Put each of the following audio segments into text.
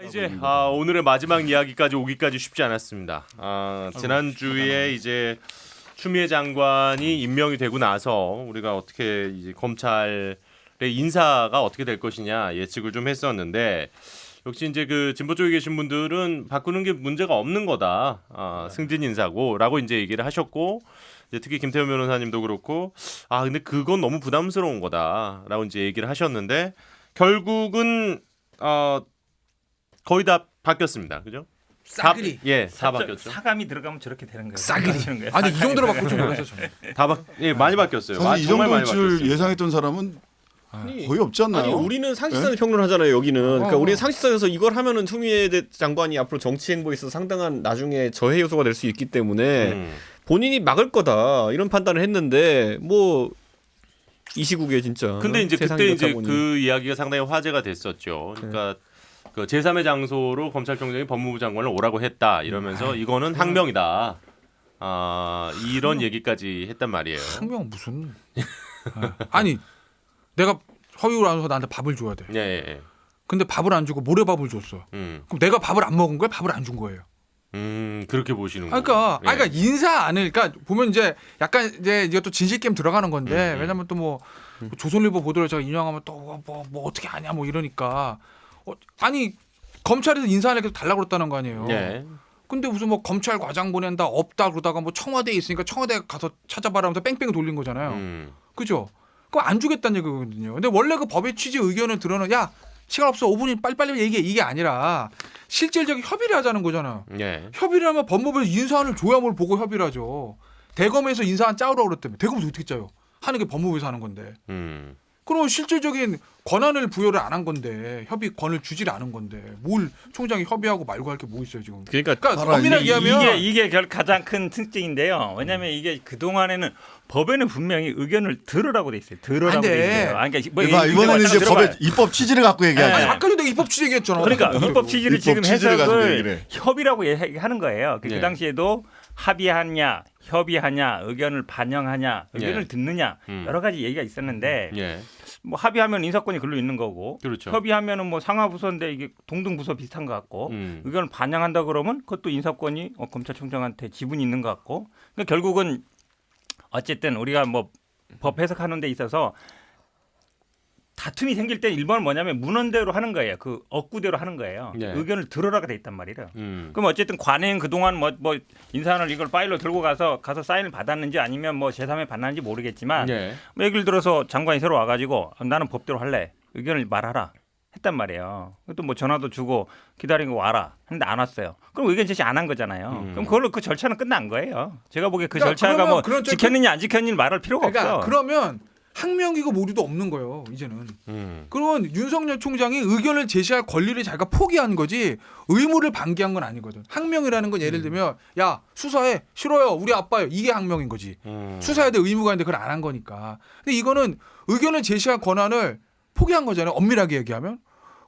이제 오늘의 마지막 이야기까지 오기까지 쉽지 않았습니다. 지난주에 이제 추미애 장관이 임명이 되고 나서 우리가 어떻게 이제 검찰의 인사가 어떻게 될 것이냐 예측을 좀 했었는데 역시 이제 그 진보 쪽에 계신 분들은 바꾸는 게 문제가 없는 거다. 승진 인사고라고 이제 얘기를 하셨고 이제 특히 김태현 변호사님도 그렇고 근데 그건 너무 부담스러운 거다라고 이제 얘기를 하셨는데 결국은 거의 다 바뀌었습니다. 그죠? 싸그리. 다 바뀌었죠. 사감이 들어가면 저렇게 되는 거예요. 싸그리. 아니 이 정도로 바꿀 줄 몰랐어요 저는. 많이 바뀌었어요. 사실 이 정말 정도일 많이 줄 바뀌었어요. 예상했던 사람은 거의 없지 않나요? 아니 우리는 상식선을 평론하잖아요. 여기는 그러니까 어. 우리는 상식선에서 이걸 하면은 추미애 장관이 앞으로 정치 행보에 있어서 상당한 나중에 저해 요소가 될 수 있기 때문에 본인이 막을 거다 이런 판단을 했는데 뭐 이 시국에 진짜. 근데 이제 세상이 그때 그렇다 이제 보니. 그 이야기가 상당히 화제가 됐었죠. 그러니까 그 제3의 장소로 검찰총장이 법무부 장관을 오라고 했다 이러면서 이거는 항명이다. 이런 얘기까지 했단 말이에요. 항명 무슨? 아니 내가 허위로 안 해서 나한테 밥을 줘야 돼. 예. 근데 밥을 안 주고 모래밥을 줬어. 그럼 내가 밥을 안 먹은 거야? 밥을 안 준 거예요. 그렇게 보시는 거예요. 그러니까 인사 안을 그러니까 보면 이제 약간 이제 이것도 진실 게임 들어가는 건데 왜냐면 또 뭐 조선일보 보도를 제가 인용하면 또 뭐 어떻게 아냐 뭐 이러니까 아니 검찰에서 인사안을 계속 달라고 그랬다는 거 아니에요. 예. 근데 무슨 뭐 검찰 과장 보낸다 없다 그러다가 뭐 청와대에 있으니까 청와대 가서 찾아봐라면서 뺑뺑 돌린 거잖아요. 그죠? 그거 안 주겠다는 얘기거든요. 근데 원래 그 법의 취지 의견을 들어는 야 시간 없어 5분이 빨리빨리 얘기해 이게 아니라 실질적인 협의를 하자는 거잖아요. 예. 협의를 하면 법무부에서 인사안을 줘야 뭘 보고 협의를 하죠. 대검에서 인사안 짜오라고 그랬다며. 대검에서 어떻게 짜요? 하는 게 법무부에서 하는 건데. 그럼 실질적인 권한을 부여를 안 한 건데 협의권을 주질 않은 건데 뭘 총장이 협의하고 말고 할 게 뭐 있어요 지금. 그러니까 엄밀하게 얘기하면 이게 가장 큰 특징인데요. 왜냐하면 이게 그 동안에는 법에는 분명히 의견을 들으라고 돼 있어요. 들으라고 안 돼. 돼 있어요. 그러니까 뭐 이번에는 이제 들어봐요. 법의 입법 취지를 갖고 얘기하죠. 아니, 아까도 내가 입법 취지 얘기했잖아. 그러니까 입법 취지를 지금 취지를 가지고 얘기를 해석을 해. 협의라고 하는 거예요. 그 당시에도 합의하냐, 협의하냐, 의견을 반영하냐, 의견을 듣느냐 여러 가지 얘기가 있었는데 예. 뭐 합의하면 인사권이 글로 있는 거고, 그렇죠. 협의하면은 뭐 상하부서인데 이게 동등 부서 비슷한 것 같고, 의견을 반영한다 그러면 그것도 인사권이 검찰총장한테 지분이 있는 것 같고, 그러니까 결국은 어쨌든 우리가 뭐 법 해석하는 데 있어서 다툼이 생길 때 일본은 뭐냐면 문헌대로 하는 거예요. 그 억구대로 하는 거예요. 네. 의견을 들으라고 돼 있단 말이에요. 그럼 어쨌든 관행 그동안 뭐 인사안을 이걸 파일로 들고 가서 사인을 받았는지 아니면 뭐 제3에 받았는지 모르겠지만 예. 뭐 예를 들어서 장관이 새로 와가지고 나는 법대로 할래. 의견을 말하라. 했단 말이에요. 또 뭐 전화도 주고 기다리고 와라. 했는데 안 왔어요. 그럼 의견 제시 안 한 거잖아요. 그럼 그걸로 그 절차는 끝난 거예요. 제가 보기에 그 그러니까 절차가 뭐 그러면 지켰느냐 안 지켰느냐 말할 필요가 그러니까 없어. 그러면 항명이고 모두도 없는 거예요. 이제는. 그러면 윤석열 총장이 의견을 제시할 권리를 자기가 포기한 거지 의무를 방기한 건 아니거든. 항명이라는 건 예를 들면 야 수사해 싫어요 우리 아빠요 이게 항명인 거지. 수사해야 될 의무가 있는데 그걸 안 한 거니까. 근데 이거는 의견을 제시할 권한을 포기한 거잖아요. 엄밀하게 얘기하면.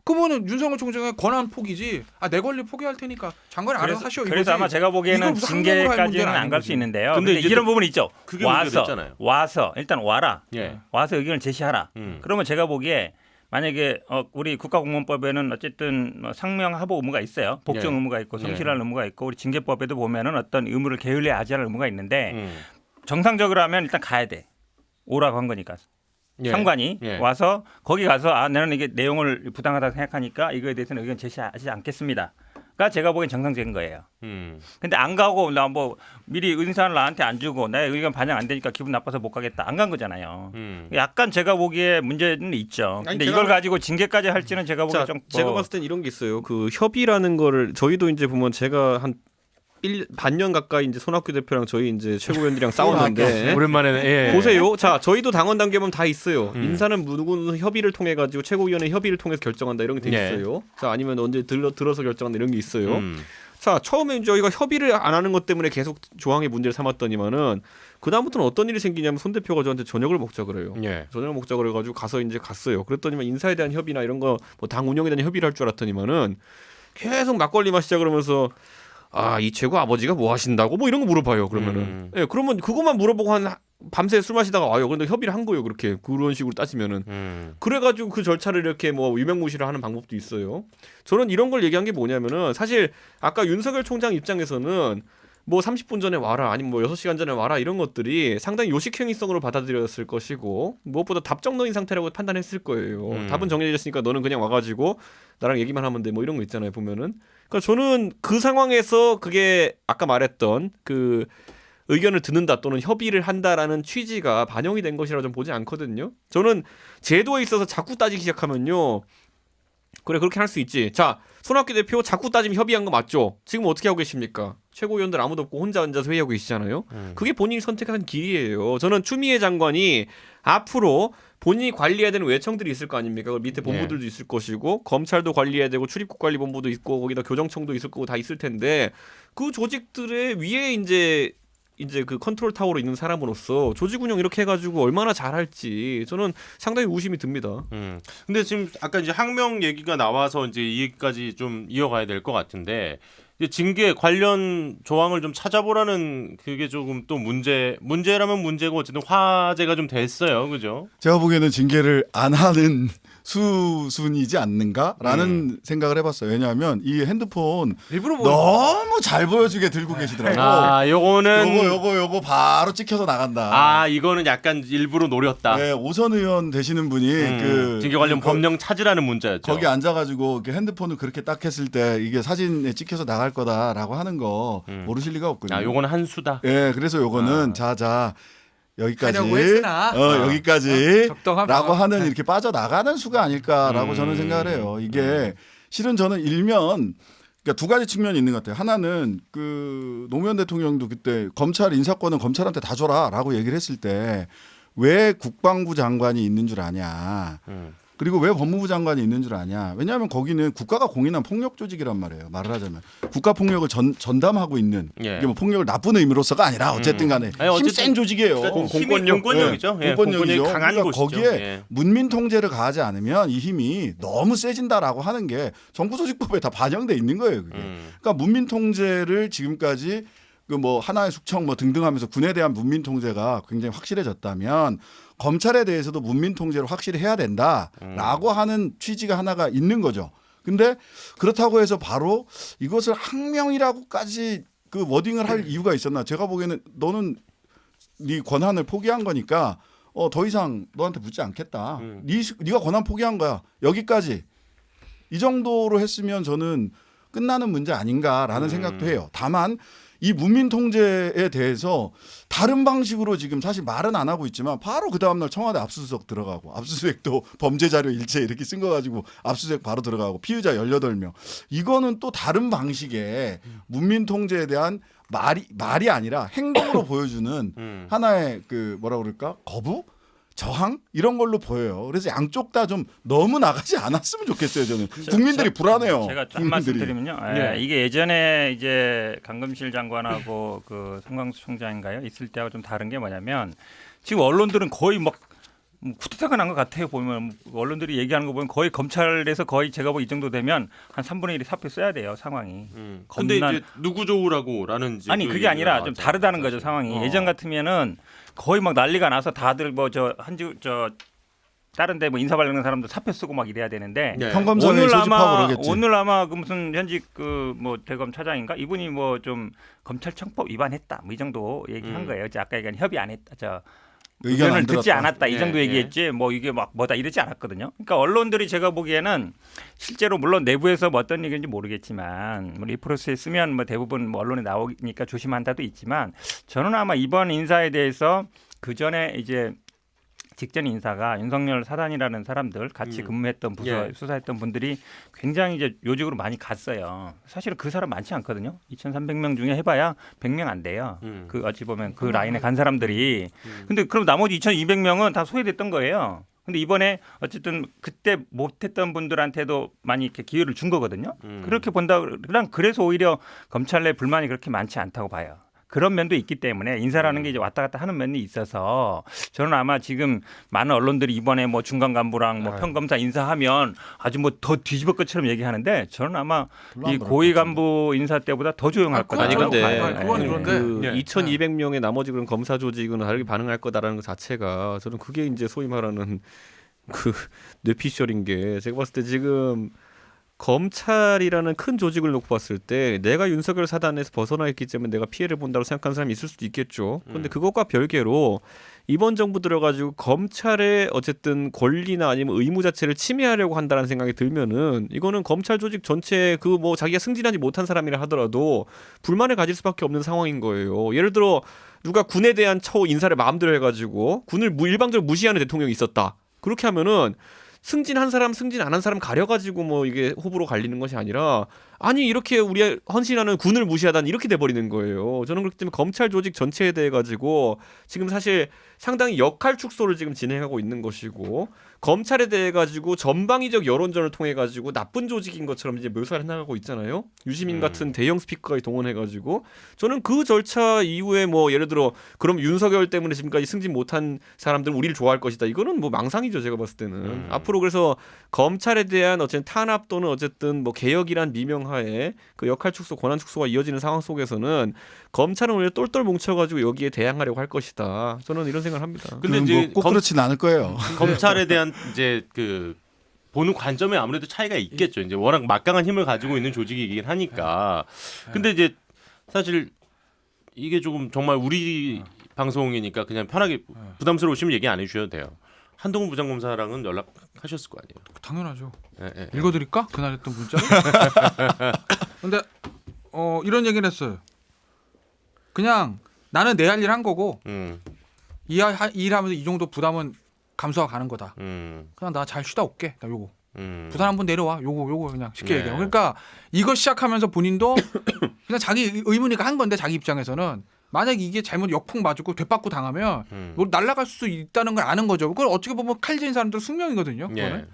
그러면은 윤석열 총장의 권한 포기지. 내 권리 포기할 테니까 장관이 알아서 하시오. 그래서 아마 제가 보기에는 징계까지는 안 갈 수 있는데요. 근데 이제 이런 부분이 있죠. 그게 문제됐잖아요. 와서 일단 와라. 예. 와서 의견을 제시하라. 그러면 제가 보기에 만약에 우리 국가공무원법에는 어쨌든 상명하복 의무가 있어요. 복종 예. 의무가 있고 성실할 의무가 있고 우리 징계법에도 보면은 어떤 의무를 게을리하지 아지할 의무가 있는데 정상적으로 하면 일단 가야 돼. 오라고 한 거니까. 예. 상관이 예. 와서 거기 가서 나는 이게 내용을 부당하다고 생각하니까 이거에 대해서는 의견 제시하지 않겠습니다.가 제가 보기엔 정상적인 거예요. 근데 안 가고 나 뭐 미리 인사를 나한테 안 주고 내 의견 반영 안 되니까 기분 나빠서 못 가겠다 안 간 거잖아요. 약간 제가 보기에 문제는 있죠. 근데 아니, 이걸 가지고 징계까지 할지는 제가 보기에 좀 제가 봤을 땐 이런 게 있어요. 그 협의라는 거를 저희도 이제 보면 제가 한 반년 가까이 이제 손학규 대표랑 저희 이제 최고위원들이랑 싸웠는데 오랜만에 예. 보세요. 자, 저희도 당원 단계 보면 다 있어요. 인사는 누구 협의를 통해 가지고 최고위원회 협의를 통해서 결정한다 이런 게 돼 네. 있어요. 자, 아니면 언제 들어서 결정한다 이런 게 있어요. 자, 처음에 저희가 협의를 안 하는 것 때문에 계속 조항의 문제를 삼았더니만은 그 다음부터는 어떤 일이 생기냐면 손 대표가 저한테 저녁을 먹자 그래요. 예. 저녁을 먹자 그래가지고 가서 이제 갔어요. 그랬더니만 인사에 대한 협의나 이런 거 뭐 당 운영에 대한 협의를 할 줄 알았더니만은 계속 막걸리 마시자 그러면서 이 최고 아버지가 뭐 하신다고 뭐 이런 거 물어봐요. 그러면은 예, 그러면 그것만 물어보고 한 밤새 술 마시다가 와요. 근데 협의를 한 거예요. 그렇게 그런 식으로 따지면은 그래가지고 그 절차를 이렇게 뭐 유명무실을 하는 방법도 있어요. 저는 이런 걸 얘기한 게 뭐냐면은 사실 아까 윤석열 총장 입장에서는 뭐 30분 전에 와라 아니면 뭐 6시간 전에 와라 이런 것들이 상당히 요식행위성으로 받아들였을 것이고 무엇보다 답정너인 상태라고 판단했을 거예요. 답은 정해졌으니까 너는 그냥 와가지고 나랑 얘기만 하면 돼 뭐 이런 거 있잖아요 보면은. 그러니까 저는 그 상황에서 그게 아까 말했던 그 의견을 듣는다 또는 협의를 한다라는 취지가 반영이 된 것이라 좀 보지 않거든요. 저는 제도에 있어서 자꾸 따지기 시작하면요. 그래 그렇게 할 수 있지. 자 손학규 대표 자꾸 따지면 협의한 거 맞죠? 지금 어떻게 하고 계십니까? 최고위원들 아무도 없고 혼자 앉아서 회의하고 계시잖아요. 그게 본인이 선택한 길이에요. 저는 추미애 장관이 앞으로 본인이 관리해야 되는 외청들이 있을 거 아닙니까? 그 밑에 본부들도 있을 것이고 검찰도 관리해야 되고 출입국관리본부도 있고 거기다 교정청도 있을 거고 다 있을 텐데 그 조직들의 위에 이제 그 컨트롤 타워로 있는 사람으로서 조직 운영 이렇게 해가지고 얼마나 잘할지 저는 상당히 의심이 듭니다. 근데 지금 아까 이제 항명 얘기가 나와서 이제 이 얘기까지 좀 이어가야 될 것 같은데 이제 징계 관련 조항을 좀 찾아보라는 그게 조금 또 문제라면 문제고 어쨌든 화제가 좀 됐어요, 그죠? 제가 보기에는 징계를 안 하는 수순이지 않는가라는 생각을 해봤어요. 왜냐하면 이 핸드폰 일부러 뭐 너무 잘 보여주게 들고 계시더라고요. 아, 요거는 요거 바로 찍혀서 나간다. 아, 이거는 약간 일부러 노렸다. 네, 오선 의원 되시는 분이 그 징계 관련 법령 찾으라는 문자였죠. 거기 앉아가지고 이렇게 핸드폰을 그렇게 딱 했을 때 이게 사진에 찍혀서 나갈 거다라고 하는 거 모르실 리가 없거든요. 아, 요거는 한 수다. 예, 그래서 요거는 자자 여기까지 하려고 했으나 여기까지라고 적당하다. 하는 이렇게 빠져나가는 수가 아닐까라고 저는 생각을 해요. 이게 실은 저는 일면 그러니까 두 가지 측면이 있는 것 같아요. 하나는 그 노무현 대통령도 그때 검찰 인사권은 검찰한테 다 줘라라고 얘기를 했을 때 왜 국방부 장관이 있는 줄 아냐. 그리고 왜 법무부 장관이 있는 줄 아냐. 왜냐하면 거기는 국가가 공인한 폭력 조직이란 말이에요. 말을 하자면 국가 폭력을 전담하고 있는 예. 이게 뭐 폭력을 나쁜 의미로서가 아니라 어쨌든 간에 아니, 어쨌든 힘센 조직이에요. 공권력이죠. 예, 공권력이 강한 그러니까 곳이죠. 거기에 예. 문민 통제를 가하지 않으면 이 힘이 너무 세진다라고 하는 게 정부조직법에 다 반영돼 있는 거예요. 그게. 그러니까 문민 통제를 지금까지 그 뭐 하나의 숙청 뭐 등등하면서 군에 대한 문민 통제가 굉장히 확실해졌다면 검찰에 대해서도 문민 통제를 확실히 해야 된다라고 하는 취지가 하나가 있는 거죠. 근데 그렇다고 해서 바로 이것을 항명이라고까지 그 워딩을 할 이유가 있었나? 제가 보기에는 너는 네 권한을 포기한 거니까 더 이상 너한테 붙지 않겠다. 네가 권한 포기한 거야. 여기까지. 이 정도로 했으면 저는 끝나는 문제 아닌가라는 생각도 해요. 다만 이 문민 통제에 대해서 다른 방식으로 지금 사실 말은 안 하고 있지만 바로 그 다음날 청와대 압수수색 들어가고 압수수색도 범죄 자료 일체 이렇게 쓴 거 가지고 압수수색 바로 들어가고 피의자 18명. 이거는 또 다른 방식의 문민 통제에 대한 말이 아니라 행동으로 보여주는 하나의 그 뭐라 그럴까? 거부? 저항 이런 걸로 보여요. 그래서 양쪽 다 좀 너무 나가지 않았으면 좋겠어요. 저는 국민들이 불안해요. 제가 한 말씀 드리면요. 네. 이게 예전에 이제 강금실 장관하고 그 송광수 총장인가요? 있을 때하고 좀 다른 게 뭐냐면 지금 언론들은 거의 막 쿠데타가 난 것 같아요. 보면 언론들이 얘기하는 거 보면 거의 검찰에서 거의 제가 이 정도 되면 한 3분의 1이 사표 써야 돼요. 상황이. 근데 이제 누구 좋으라고라는 아니 그게 아니라 좀 다르다는 거죠. 상황이. 예전 같으면은 거의 막 난리가 나서 다들 뭐 저 다른데 뭐 인사 관련된 사람들 사표 쓰고 막 이래야 되는데 네. 평검사에 소집하고 그러겠지. 오늘 아마 그 무슨 현직 그 뭐 대검 차장인가 이분이 뭐 좀 검찰청법 위반했다 뭐 이 정도 얘기한 거예요. 아까 얘기한 협의 안 했다. 의견을 듣지 않았다 이 정도 얘기했지 뭐 이게 막 뭐다 이러지 않았거든요. 그러니까 언론들이 제가 보기에는 실제로 물론 내부에서 뭐 어떤 얘기인지 모르겠지만 뭐 리포트에 쓰면 뭐 대부분 뭐 언론에 나오니까 조심한다도 있지만 저는 아마 이번 인사에 대해서 그 전에 이제 직전 인사가 윤석열 사단이라는 사람들 같이 근무했던 부서 수사했던 분들이 굉장히 이제 요직으로 많이 갔어요. 사실은 그 사람 많지 않거든요. 2,300명 중에 해봐야 100명 안 돼요. 그 어찌 보면 그 라인에 간 사람들이. 근데 그럼 나머지 2,200명은 다 소외됐던 거예요. 근데 이번에 어쨌든 그때 못했던 분들한테도 많이 이렇게 기회를 준 거거든요. 그렇게 본다. 그래서 오히려 검찰 내 불만이 그렇게 많지 않다고 봐요. 그런 면도 있기 때문에 인사라는 게 이제 왔다 갔다 하는 면이 있어서 저는 아마 지금 많은 언론들이 이번에 뭐 중간 간부랑 뭐 평검사 인사하면 아주 뭐 더 뒤집어 것처럼 얘기하는데 저는 아마 별로 안 이 그럴 고위 것 같은데. 간부 인사 때보다 더 조용할 거다. 아니 근데 그건 그런데 그 예. 2,200명의 나머지 그런 검사 조직은 다르게 반응할 거다라는 것 자체가 저는 그게 이제 소위 말하는 그 뇌피셜인 게 제가 봤을 때 지금 검찰이라는 큰 조직을 놓고 봤을 때 내가 윤석열 사단에서 벗어나 있기 때문에 내가 피해를 본다고 생각하는 사람이 있을 수도 있겠죠. 그런데 그것과 별개로 이번 정부 들어가지고 검찰의 어쨌든 권리나 아니면 의무 자체를 침해하려고 한다는 생각이 들면은 이거는 검찰 조직 전체 그 뭐 자기가 승진하지 못한 사람이라 하더라도 불만을 가질 수밖에 없는 상황인 거예요. 예를 들어 누가 군에 대한 처우 인사를 마음대로 해가지고 군을 일방적으로 무시하는 대통령이 있었다. 그렇게 하면은 승진한 사람 승진 안 한 사람 가려가지고 뭐 이게 호불호 갈리는 것이 아니라 아니 이렇게 우리 헌신하는 군을 무시하다니 이렇게 돼버리는 거예요. 저는 그렇기 때문에 검찰 조직 전체에 대해 가지고 지금 사실 상당히 역할 축소를 지금 진행하고 있는 것이고 검찰에 대해 가지고 전방위적 여론전을 통해 가지고 나쁜 조직인 것처럼 이제 묘사를 해나가고 있잖아요. 유시민 같은 대형 스피커가 동원해 가지고 저는 그 절차 이후에 뭐 예를 들어 그럼 윤석열 때문에 지금까지 승진 못한 사람들은 우리를 좋아할 것이다. 이거는 뭐 망상이죠. 제가 봤을 때는 앞으로 그래서 검찰에 대한 어쨌든 탄압 또는 어쨌든 뭐 개혁이란 미명하에 그 역할 축소, 권한 축소가 이어지는 상황 속에서는 검찰은 오히려 똘똘 뭉쳐가지고 여기에 대항하려고 할 것이다. 저는 이런 생각을 합니다. 근데 이제 꼭 그렇진 않을 거예요. 검찰에 대한 이제 그 보는 관점에 아무래도 차이가 있겠죠. 이제 워낙 막강한 힘을 가지고 있는 조직이긴 하니까. 근데 이제 사실 이게 조금 정말 우리 방송이니까 그냥 편하게 부담스러우시면 얘기 안 해주셔도 돼요. 한동훈 부장검사랑은 연락하셨을 거 아니에요. 당연하죠. 예. 읽어드릴까? 그날 했던 문자. 근데 이런 얘기를 했어요. 그냥 나는 내 할 일 한 거고 이 일하면서 이 정도 부담은 감수하고 가는 거다. 그냥 나 잘 쉬다 올게. 나 요거 부산 한번 내려와. 요거 그냥 쉽게 네. 얘기하고. 그러니까 이거 시작하면서 본인도 그냥 자기 의무니까 한 건데 자기 입장에서는 만약 이게 잘못 역풍 맞고 되받고 당하면 뭐 날아갈 수 있다는 걸 아는 거죠. 그걸 어떻게 보면 칼질인 사람들 숙명이거든요. 그거는. 예.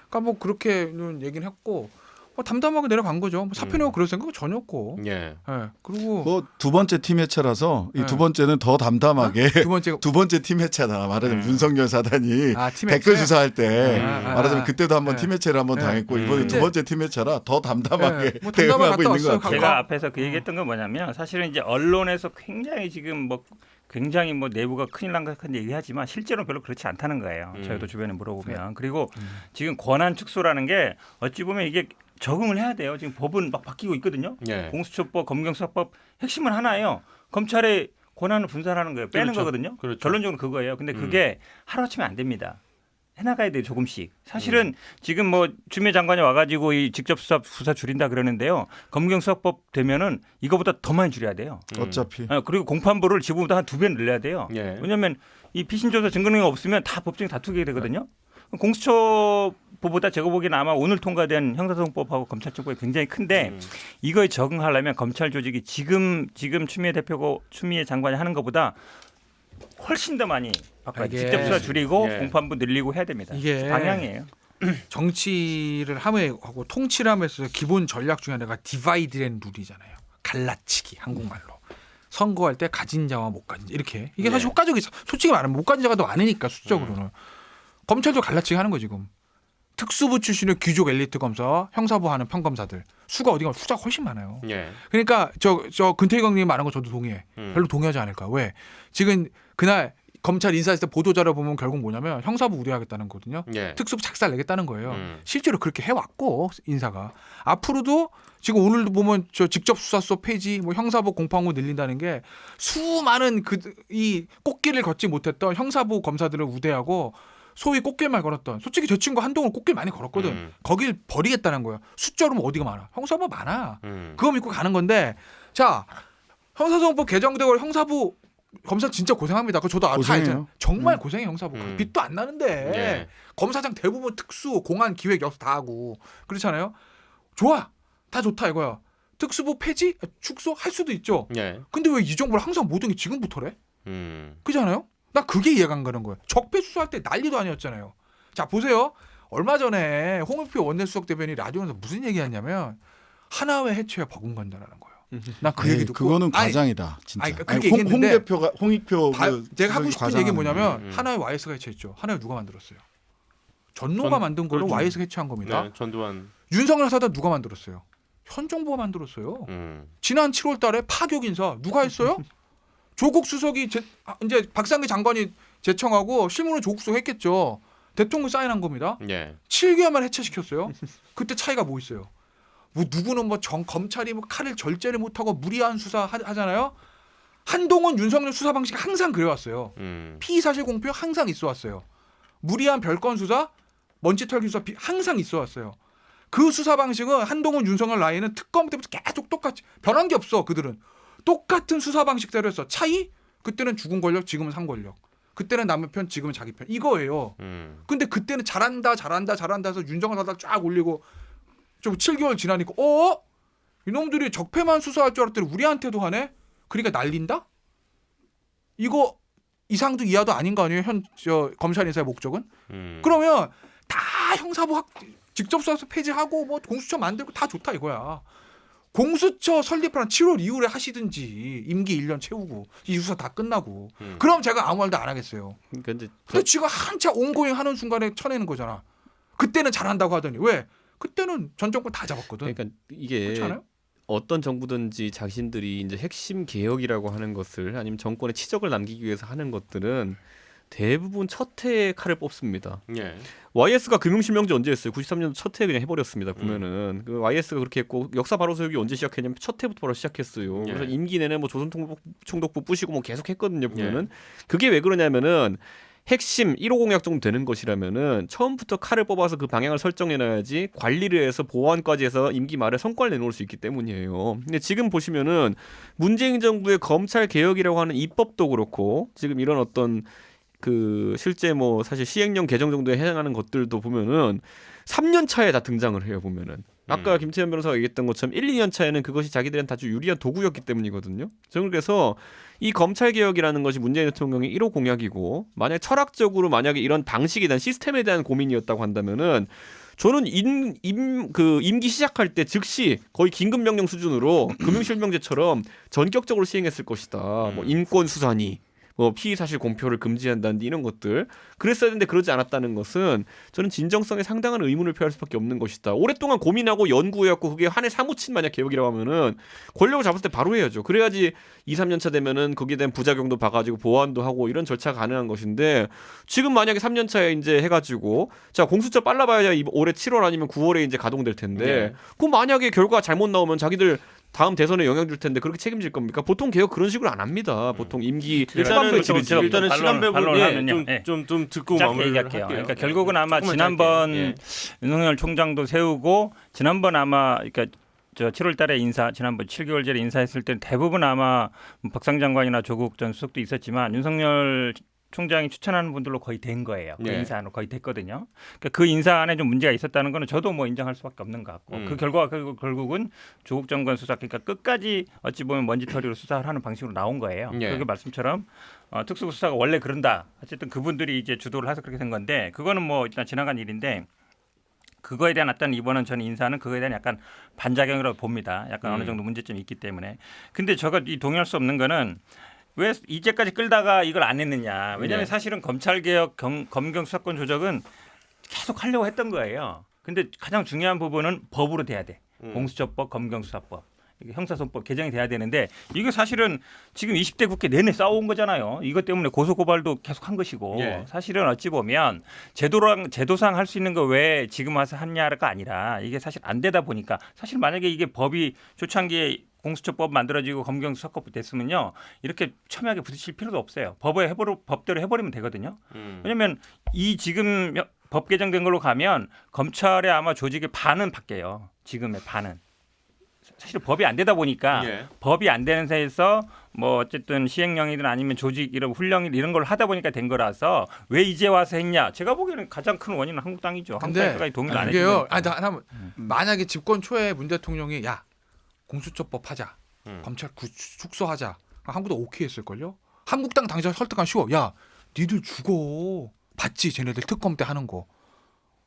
그러니까 뭐 그렇게는 얘기를 했고 뭐 담담하게 내려간 거죠. 뭐 사표 내고 그럴 생각 전혀 없고. 예. 예. 그리고 뭐 두 번째 팀 해체라서 이 네. 두 번째는 더 담담하게 두 번째가 두 번째 팀 해체다. 말하자면 윤석열 사단이 팀 댓글 해체? 수사할 때 아, 말하자면 그때도 한번 네. 팀 해체를 한번 네. 당했고 이번에 두 네. 번째 팀 해체라 더 담담하게 뭐 담담하게 대응하고 갔다 있는 것 왔어요. 같아요. 제가 앞에서 그 얘기했던 건 뭐냐면 사실은 이제 언론에서 굉장히 지금 뭐 굉장히 뭐 내부가 큰일 난 것 같은 얘기하지만 실제로는 별로 그렇지 않다는 거예요. 저희도 주변에 물어보면. 그리고 지금 권한 축소라는 게 어찌 보면 이게 적응을 해야 돼요. 지금 법은 막 바뀌고 있거든요. 예. 공수처법, 검경수사법 핵심은 하나예요. 검찰의 권한을 분산하는 거예요. 빼는 그렇죠. 거거든요. 그렇죠. 결론적으로 그거예요. 근데 그게 하루아침에 안 됩니다. 해나가야 돼요. 조금씩. 사실은 지금 뭐 추미애 장관이 와가지고 이 직접 수사 줄인다 그러는데요. 검경수사법 되면은 이거보다 더 많이 줄여야 돼요. 어차피 그리고 공판부를 지금보다 한 2배 늘려야 돼요. 예. 왜냐하면 이 피신조사 증거능력 없으면 다 법정에 다투게 되거든요. 공수처법보다 제가 보기에는 아마 오늘 통과된 형사소송법하고 검찰청법이 굉장히 큰데 이거에 적응하려면 검찰 조직이 지금 추미애 대표고 추미애 장관이 하는 것보다 훨씬 더 많이 바꿔야 이게- 직접 수사 줄이고 예. 공판부 늘리고 해야 됩니다. 이게 방향이에요. 정치를 하고 통치를 하면서 기본 전략 중에 하나가 디바이드 앤 룰이잖아요. 갈라치기 한국말로. 선거할 때 가진 자와 못 가진 자 이렇게 이게 사실 네. 효과적이 솔직히 말하면 못 가진 자가 더 많으니까 수적으로는 검찰도 갈라치기 하는 거 지금 특수부 출신의 귀족 엘리트 검사 형사부 하는 평검사들 수가 어디가 수자가 훨씬 많아요. 예. 그러니까 저 근태경님 말한 거 저도 동의해. 별로 동의하지 않을까. 왜 지금 그날 검찰 인사했을 때 보도자료 보면 결국 뭐냐면 형사부 우대하겠다는 거거든요. 예. 특수부 작살 내겠다는 거예요. 실제로 그렇게 해왔고 인사가 앞으로도 지금 오늘도 보면 저 직접 수사소 폐지, 뭐 형사부 공판부 늘린다는 게 수많은 이 꽃길을 걷지 못했던 형사부 검사들을 우대하고 소위 꽃길만 걸었던 솔직히 저 친구 한동훈 꽃길 많이 걸었거든. 거길 버리겠다는 거예요. 숫자로 뭐 어디가 많아? 형사부 많아. 그거 믿고 가는 건데 자 형사소송법 개정되고 형사부 검사 진짜 고생합니다. 그거 저도 다 고생해요. 알잖아요. 정말 고생해 형사부. 빚도 안 나는데 예. 검사장 대부분 특수, 공안, 기획, 역사 다 하고 그렇잖아요. 좋아, 다 좋다 이거야. 특수부 폐지, 축소 할 수도 있죠. 예. 근데 왜 이 정부를 항상 모든 게 지금부터래? 그잖아요. 나 그게 이해가 안 가는 거예요. 적폐 수사할 때 난리도 아니었잖아요. 자 보세요. 얼마 전에 홍영표 원내수석 대변인이 라디오에서 무슨 얘기했냐면 하나회 해체에 버금간다라는 거예요. 나 그 얘기 듣고 그거는 아니, 과장이다 진짜. 아니, 그러니까 아니, 그렇게 홍 얘기했는데 대표가 홍익표 제가 하고 싶은 얘기 뭐냐면 음. 하나의 YS가 해체했죠. 하나의 누가 만들었어요? 전노가 만든 걸로 그렇죠. YS가 해체한 겁니다. 네, 전두환. 윤석열 사단 누가 만들었어요? 현 정부가 만들었어요. 지난 7월달에 파격 인사 누가 했어요? 조국 수석이 이제 박상기 장관이 제청하고 실무는 조국 수석 했겠죠. 대통령 사인한 겁니다. 예. 7개월 만에 해체시켰어요. 그때 차이가 뭐 있어요? 뭐 누구는 뭐 검찰이 뭐 칼을 절제를 못하고 무리한 수사 하잖아요. 한동훈 윤석열 수사 방식 항상 그래왔어요. 피의 사실 공표 항상 있어왔어요. 무리한 별건 수사, 먼지 털기 수사 항상 있어왔어요. 그 수사 방식은 한동훈 윤석열 라인은 특검 때부터 계속 똑같이 변한 게 없어. 그들은 똑같은 수사 방식대로 했어. 차이? 그때는 죽은 권력, 지금은 산 권력. 그때는 남의 편, 지금은 자기 편. 이거예요. 근데 그때는 잘한다 해서 윤석열 사단 쫙 올리고 좀 7개월 지나니까 이놈들이 적폐만 수사할 줄 알았더니 우리한테도 하네? 그러니까 날린다? 이거 이상도 이하도 아닌 거 아니에요? 검찰 인사의 목적은? 그러면 다 형사부 직접 수사서 폐지하고 뭐 공수처 만들고 다 좋다 이거야. 공수처 설립한 7월 이후에 하시든지 임기 1년 채우고 이 수사 다 끝나고 그럼 제가 아무 말도 안 하겠어요. 그러니까 이제 근데 지금 한참 온고잉 하는 순간에 쳐내는 거잖아. 그때는 잘한다고 하더니 왜? 그때는 전 정권 다 잡았거든. 그러니까 이게 그렇지 않아요? 어떤 정부든지 자신들이 이제 핵심 개혁이라고 하는 것을 아니면 정권의 치적을 남기기 위해서 하는 것들은 대부분 첫 해에 칼을 뽑습니다. 예. YS가 금융실명제 언제 했어요? 93년도 첫 해에 그냥 해버렸습니다. 보면은 그 YS가 그렇게 했고 역사 바로 세우기 언제 시작했냐면 첫 해부터 바로 시작했어요. 예. 그래서 임기 내내 뭐 조선총독부 부시고 뭐 계속 했거든요. 보면은 그게 왜 그러냐면은 핵심 1호 공약 정도 되는 것이라면은 처음부터 칼을 뽑아서 그 방향을 설정해놔야지 관리를 해서 보완까지 해서 임기 말에 성과를 내놓을 수 있기 때문이에요. 근데 지금 보시면은 문재인 정부의 검찰 개혁이라고 하는 입법도 그렇고 지금 이런 어떤 그 실제 뭐 사실 시행령 개정 정도에 해당하는 것들도 보면은 3년 차에 다 등장을 해요. 보면은 아까 김태현 변호사가 얘기했던 것처럼 1, 2년 차에는 그것이 자기들한테 아주 유리한 도구였기 때문이거든요. 저는 그래서 이 검찰 개혁이라는 것이 문재인 대통령의 1호 공약이고 만약 철학적으로 만약에 이런 방식에 대한 시스템에 대한 고민이었다고 한다면은 저는 임기 시작할 때 즉시 거의 긴급 명령 수준으로 금융실명제처럼 전격적으로 시행했을 것이다. 뭐 인권 수사니 뭐 피의 사실 공표를 금지한다는 이런 것들 그랬어야 되는데 그러지 않았다는 것은 저는 진정성에 상당한 의문을 표할 수밖에 없는 것이다. 오랫동안 고민하고 연구해왔고 그게 한 해 사무친 만약 개혁이라고 하면은 권력을 잡았을 때 바로 해야죠. 그래야지 2, 3년 차 되면은 거기에 대한 부작용도 봐가지고 보완도 하고 이런 절차가 가능한 것인데 지금 만약에 3년 차에 이제 해가지고 자 공수처 빨라봐야 올해 7월 아니면 9월에 이제 가동될 텐데 그럼 만약에 결과가 잘못 나오면 자기들 다음 대선에 영향 줄 텐데 그렇게 책임질 겁니까? 보통 개혁 그런 식으로 안 합니다. 보통 임기 일단은 지르죠. 일단은 시간 배분에 좀 듣고 짧게 마무리를 얘기할게요. 할게요. 그러니까 결국은 아마 조금만 지난번 짧게. 윤석열 총장도 세우고 지난번 아마 그러니까 저 7월달에 지난번 7개월 전에 인사했을 때는 대부분 아마 박상 장관이나 조국 전 수석도 있었지만 윤석열 총장이 추천하는 분들로 거의 된 거예요. 그 인사안으로 거의 됐거든요. 그러니까 그 인사안에 좀 문제가 있었다는 거는 저도 뭐 인정할 수밖에 없는 것 같고 그 결과가 결국은 조국 정권 수사 그러니까 끝까지 어찌 보면 먼지털이로 수사를 하는 방식으로 나온 거예요. 그 말씀처럼 특수수사가 원래 그런다. 어쨌든 그분들이 이제 주도를 해서 그렇게 된 건데 그거는 뭐 일단 지나간 일인데 그거에 대한 어떤 이번은 저는 인사는 그거에 대한 약간 반작용이라고 봅니다. 약간 어느 정도 문제점이 있기 때문에. 근데 제가 동의할 수 없는 거는 왜 이제까지 끌다가 이걸 안 했느냐. 왜냐하면 사실은 검찰개혁, 검경 수사권 조정은 계속 하려고 했던 거예요. 근데 가장 중요한 부분은 법으로 돼야 돼. 공수처법, 검경수사법. 형사소송법 개정이 돼야 되는데 이게 사실은 지금 20대 국회 내내 싸워온 거잖아요. 이것 때문에 고소고발도 계속 한 것이고 사실은 어찌 보면 제도상 할 수 있는 거 왜 지금 와서 했냐가 아니라 이게 사실 안 되다 보니까 사실 만약에 이게 법이 초창기에 공수처법 만들어지고 검경수사법 됐으면요 이렇게 첨예하게 부딪힐 필요도 없어요. 법대로 해버리면 되거든요. 왜냐하면 이 지금 법 개정된 걸로 가면 검찰의 아마 조직의 반은 바뀌어요. 지금의 반은. 사실 법이 안 되다 보니까 법이 안 되는 데에서 뭐 어쨌든 시행령이든 아니면 조직 이런 훈령 이런 걸 하다 보니까 된 거라서 왜 이제 와서 했냐? 제가 보기에는 가장 큰 원인은 한국당이죠. 한국당이 동의를 안 해요. 만약에 집권 초에 문 대통령이 야 공수처법 하자, 검찰 축소하자, 한국도 오케이 했을걸요. 한국당 당장 설득하기 쉬워. 야 니들 죽어. 봤지 쟤네들 특검 때 하는 거.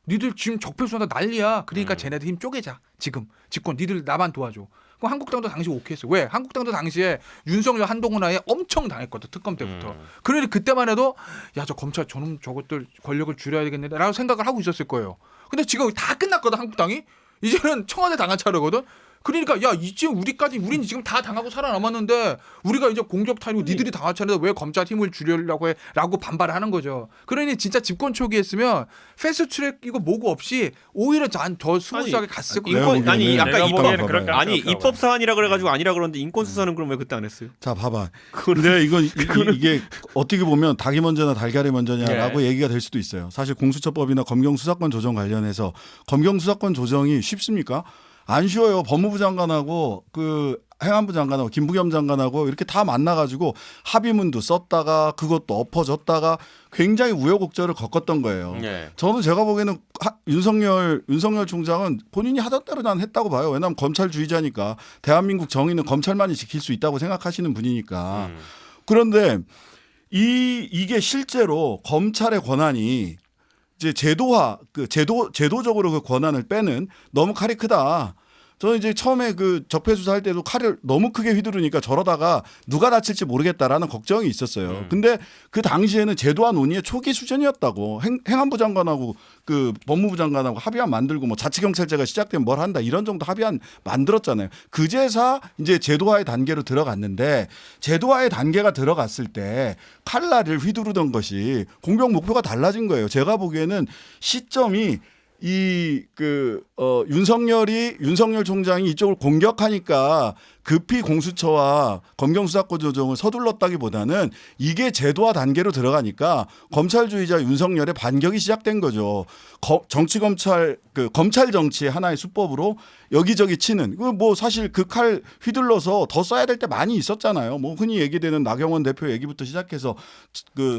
니들 지금 적폐수사다 난리야. 그러니까 쟤네들 힘 쪼개자. 지금 집권 니들 나만 도와줘. 그럼 한국당도 당시 오케이했어요. 왜? 한국당도 당시에 윤석열 한동훈아에 엄청 당했거든 특검 때부터. 그러니 그때만 해도 야 저 검찰 저놈 저것들 권력을 줄여야 되겠네라고 생각을 하고 있었을 거예요. 근데 지금 다 끝났거든 한국당이. 이제는 청와대 당한 차례거든. 그러니까 야 이제 우린 지금 다 당하고 살아남았는데 우리가 이제 공격 타이고 니들이 당한 차례인데 왜 검찰 힘을 줄이려고 해라고 반발을 하는 거죠. 그러니 진짜 집권 초기에 했으면 패스트트랙 이거 뭐고 없이 오히려 더 스무스하게 갔을 거예요. 인권- 아니 아까 내가 보기에는 입법 그럴 아니 가능성이 입법 사안이라 그래가지고 아니라 그러는데 인권 수사는 그럼 왜 그때 안 했어요? 자 봐봐. 근데 이게 어떻게 보면 닭이 먼저나 달걀이 먼저냐라고 얘기가 될 수도 있어요. 사실 공수처법이나 검경수사권 조정 관련해서 검경수사권 조정이 쉽습니까? 안 쉬워요. 법무부 장관하고 그 행안부 장관하고 김부겸 장관하고 이렇게 다 만나가지고 합의문도 썼다가 그것도 엎어졌다가 굉장히 우여곡절을 겪었던 거예요. 예. 저는 제가 보기에는 윤석열 총장은 본인이 하던 대로 난 했다고 봐요. 왜냐하면 검찰주의자니까 대한민국 정의는 검찰만이 지킬 수 있다고 생각하시는 분이니까. 그런데 이게 실제로 검찰의 권한이 이제 제도적으로 그 권한을 빼는 너무 칼이 크다. 저는 이제 처음에 그 적폐 수사할 때도 칼을 너무 크게 휘두르니까 저러다가 누가 다칠지 모르겠다라는 걱정이 있었어요. 근데 그 당시에는 제도화 논의의 초기 수준이었다고 행안부 장관하고 그 법무부 장관하고 합의안 만들고 뭐 자치경찰제가 시작되면 뭘 한다 이런 정도 합의안 만들었잖아요. 그제서 이제 제도화의 단계로 들어갔는데 제도화의 단계가 들어갔을 때 칼날을 휘두르던 것이 공격 목표가 달라진 거예요. 제가 보기에는 시점이 윤석열 총장이 이쪽을 공격하니까 급히 공수처와 검경수사권 조정을 서둘렀다기보다는 이게 제도화 단계로 들어가니까 검찰주의자 윤석열의 반격이 시작된 거죠. 검찰 정치의 하나의 수법으로 여기저기 치는 뭐 사실 그 칼 휘둘러서 더 써야 될 때 많이 있었잖아요. 뭐 흔히 얘기되는 나경원 대표 얘기부터 시작해서 그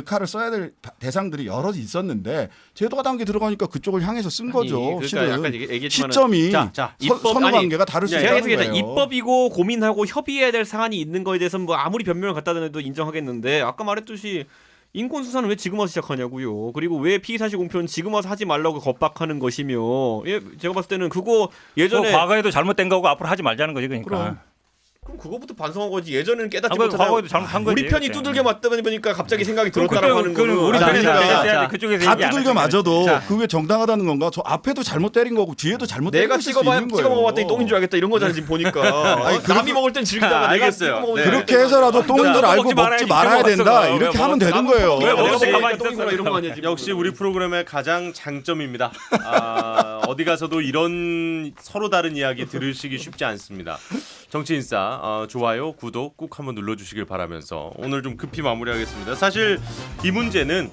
칼을 써야 될 대상들이 여러 있었는데 제도화 단계 들어가니까 그쪽을 향해서 쓴 거죠. 그러니까 실은 약간 얘기했지만은 시점이 선후 관계가 다를 수 제가 있다는 계속 거예요. 입법이고 고민하고 협의해야 될 사안이 있는 거에 대해서는 뭐 아무리 변명을 갖다 대도 인정하겠는데 아까 말했듯이 인권 수사는 왜 지금 와서 시작하냐고요. 그리고 왜 피의사실 공표는 지금 와서 하지 말라고 겁박하는 것이며 제가 봤을 때는 그거 예전에 과거에도 잘못된 거고 앞으로 하지 말자는 거지 그러니까. 그럼 그거부터 반성한 거지. 예전에는 깨닫지 과거에도 못하다 잘못한 거지. 우리 편이 그때. 두들겨 맞다 보니까 갑자기 생각이 들었다라고 하는 그건 거는 우리 편이 자, 됐어야 그쪽에서 다 얘기 안 두들겨 했으면. 맞아도 그게 정당하다는 건가? 저 앞에도 잘못 때린 거고 뒤에도 잘못 때린 내가 거 있을 수 있는 찍어 거예요. 먹어봤더니 똥인 줄 알겠다 이런 거잖아 지금 보니까. 남이 먹을 땐 즐기다가 내가 알겠어요. 찍어 먹으면 네. 그렇게 해서라도 똥인 줄 알고 먹지 말아야 된다. 이렇게 하면 되는 거예요. 왜 먹었어? 내가 가만히 똥인 거라 이런 거 아니야 지금. 역시 우리 프로그램의 가장 장점입니다. 어디 가서도 이런 서로 다른 이야기 들으시기 쉽지 않습니다. 정치인싸 좋아요, 구독 꼭 한번 눌러주시길 바라면서 오늘 좀 급히 마무리하겠습니다. 사실 이 문제는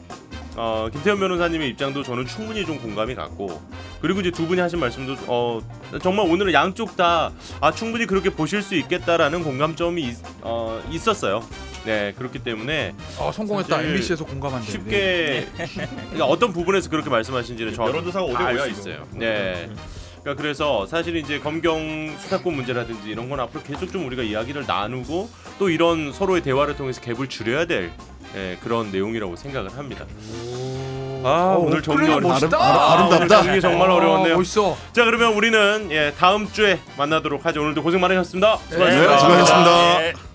김태현 변호사님의 입장도 저는 충분히 좀 공감이 갔고 그리고 이제 두 분이 하신 말씀도 정말 오늘은 양쪽 다 충분히 그렇게 보실 수 있겠다라는 공감점이 있었어요. 네 그렇기 때문에 성공했다. 사실 MBC에서 공감한대. 쉽게 그러니까 어떤 부분에서 그렇게 말씀하시는지는 정확히 여론조사가 어디 알 뭐야, 수 이거. 있어요. 네. 그러니까 그래서 사실 이제 검경 수사권 문제라든지 이런 건 앞으로 계속 좀 우리가 이야기를 나누고 또 이런 서로의 대화를 통해서 갭을 줄여야 될 그런 내용이라고 생각을 합니다. 오늘 정리 그래, 멋있다. 아름답다. 정리 정말 어려웠네요. 멋있어. 자 그러면 우리는 다음 주에 만나도록 하죠. 오늘도 고생 많으셨습니다. 수고하셨습니다. 네, 수고하셨습니다. 예.